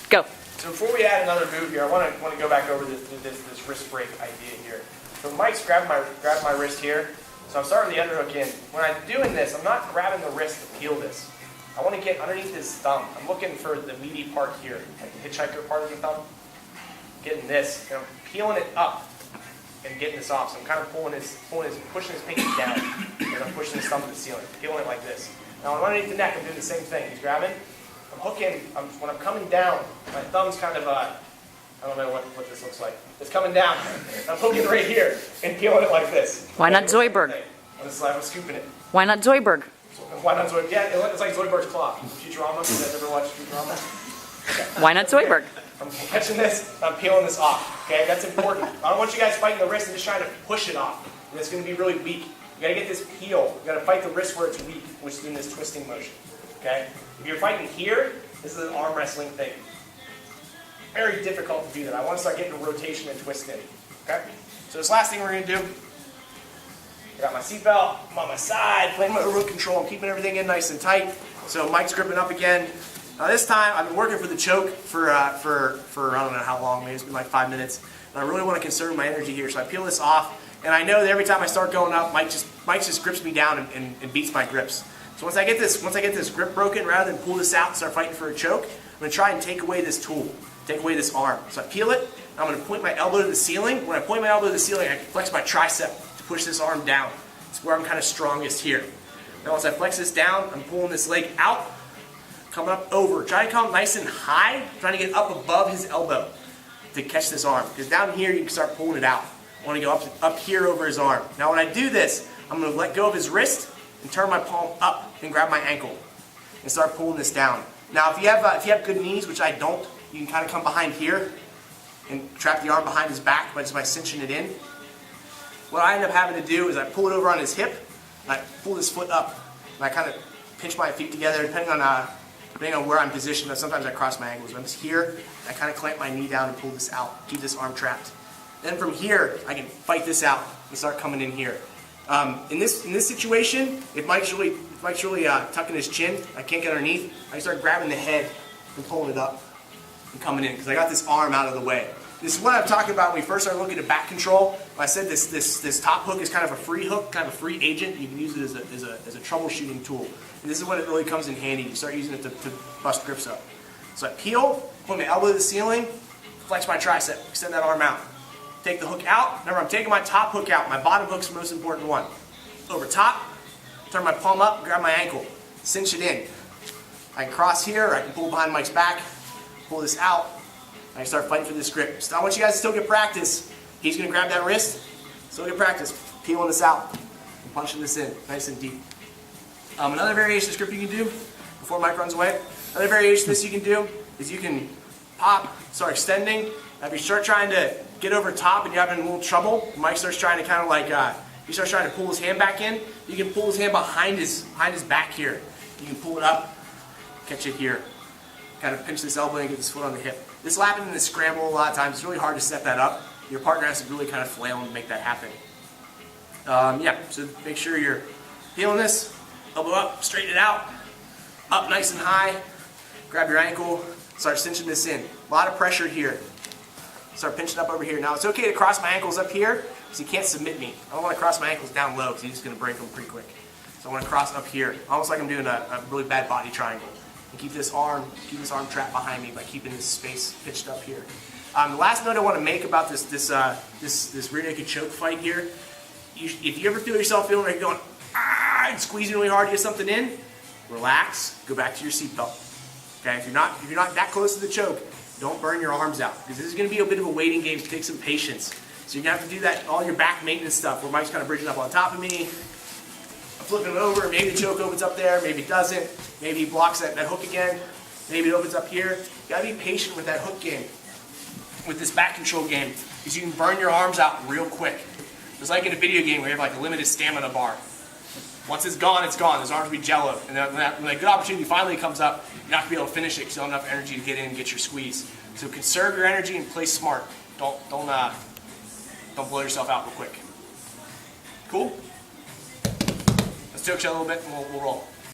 Go. So before we add another move here, I want to go back over this wrist break idea here. So Mike's grabbed my wrist here. So I'm starting the underhook in. When I'm doing this, I'm not grabbing the wrist to peel this. I want to get underneath his thumb. I'm looking for the meaty part here, like the hitchhiker part of the thumb. Getting this, and I'm peeling it up and getting this off. So I'm kind of pushing his pinky down, and I'm pushing his thumb to the ceiling, peeling it like this. Now when I'm underneath the neck, I'm doing the same thing. He's grabbing. I'm hooking. When I'm coming down, my thumb's kind of I don't know what this looks like. It's coming down. I'm hooking right here and peeling it like this. Why not Zoidberg? I'm scooping it. Why not Zoidberg? Why not Zoidberg? Yeah, it's like Zoidberg's claw. Futurama. You guys ever watch Futurama? Why not Zoidberg? I'm catching this. I'm peeling this off. Okay, that's important. I don't want you guys fighting the wrist and just trying to push it off. And it's going to be really weak. You got to get this peel. You got to fight the wrist where it's weak, which is in this twisting motion. Okay. If you're fighting here, this is an arm wrestling thing. Very difficult to do that. I want to start getting a rotation and twist in. Okay? So this last thing we're going to do, I got my seatbelt, I'm on my side, playing my remote control, I'm keeping everything in nice and tight. So Mike's gripping up again. Now this time, I've been working for the choke for I don't know how long, maybe it's been like 5 minutes. And I really want to conserve my energy here, so I peel this off. And I know that every time I start going up, Mike just grips me down and beats my grips. So once I get this grip broken, rather than pull this out and start fighting for a choke, I'm going to try and take away this tool, take away this arm. So I peel it, I'm going to point my elbow to the ceiling. When I point my elbow to the ceiling, I can flex my tricep to push this arm down. It's where I'm kind of strongest here. Now once I flex this down, I'm pulling this leg out, coming up over. Try to come nice and high, trying to get up above his elbow to catch this arm. Because down here, you can start pulling it out. I want to go up here over his arm. Now when I do this, I'm going to let go of his wrist and turn my palm up and grab my ankle and start pulling this down. Now if you have good knees, which I don't, you can kind of come behind here and trap the arm behind his back by cinching it in. What I end up having to do is I pull it over on his hip and I pull this foot up and I kind of pinch my feet together depending on where I'm positioned. Sometimes I cross my ankles. When I'm just here, I kind of clamp my knee down and pull this out, keep this arm trapped. Then from here, I can fight this out and start coming in here. In this situation, if Mike's really tucking his chin, I can't get underneath, I can start grabbing the head and pulling it up and coming in because I got this arm out of the way. This is what I'm talking about when we first started looking at back control. I said this top hook is kind of a free hook, kind of a free agent. You can use it as a troubleshooting tool. And this is when it really comes in handy. You start using it to bust grips up. So I peel, put my elbow to the ceiling, flex my tricep, extend that arm out. Take the hook out. Remember, I'm taking my top hook out. My bottom hook's the most important one. Over top, turn my palm up, grab my ankle, cinch it in. I can cross here, I can pull behind Mike's back, pull this out, and I start fighting for this grip. So I want you guys to still get practice. He's going to grab that wrist, still get practice, peeling this out, and punching this in, nice and deep. Another variation of this grip you can do, before Mike runs away, another variation of this you can do is you can pop, start extending. Now if you start trying to get over top and you're having a little trouble, Mike starts trying to kind of like, he starts trying to pull his hand back in, you can pull his hand behind his back here. You can pull it up, catch it here. Kind of pinch this elbow and get this foot on the hip. This will happen in the scramble a lot of times. It's really hard to set that up. Your partner has to really kind of flail and make that happen. Yeah, so make sure you're peeling this, elbow up, straighten it out, up nice and high, grab your ankle, start cinching this in. A lot of pressure here. Start pinching up over here. Now it's okay to cross my ankles up here because he can't submit me. I don't want to cross my ankles down low because he's just going to break them pretty quick. So I want to cross up here, almost like I'm doing a really bad body triangle. And keep this arm trapped behind me by keeping this space pitched up here. The last note I want to make about this rear naked choke fight here, if you ever feel yourself feeling like you're going and squeezing really hard to get something in, relax, go back to your seatbelt. Okay, if you're not that close to the choke, don't burn your arms out because this is going to be a bit of a waiting game. To take some patience. So you're going to have to do that, all your back maintenance stuff where Mike's kind of bridging up on top of me. I'm flipping it over. Maybe the choke opens up there. Maybe it doesn't. Maybe he blocks that hook again. Maybe it opens up here. You got to be patient with that hook game, with this back control game, because you can burn your arms out real quick. It's like in a video game where you have like a limited stamina bar. Once it's gone, it's gone. Those arms will be jello. And then when a good opportunity finally comes up, you're not going to be able to finish it because you don't have enough energy to get in and get your squeeze. So conserve your energy and play smart. Don't blow yourself out real quick. Cool? Let's choke shell a little bit and we'll roll.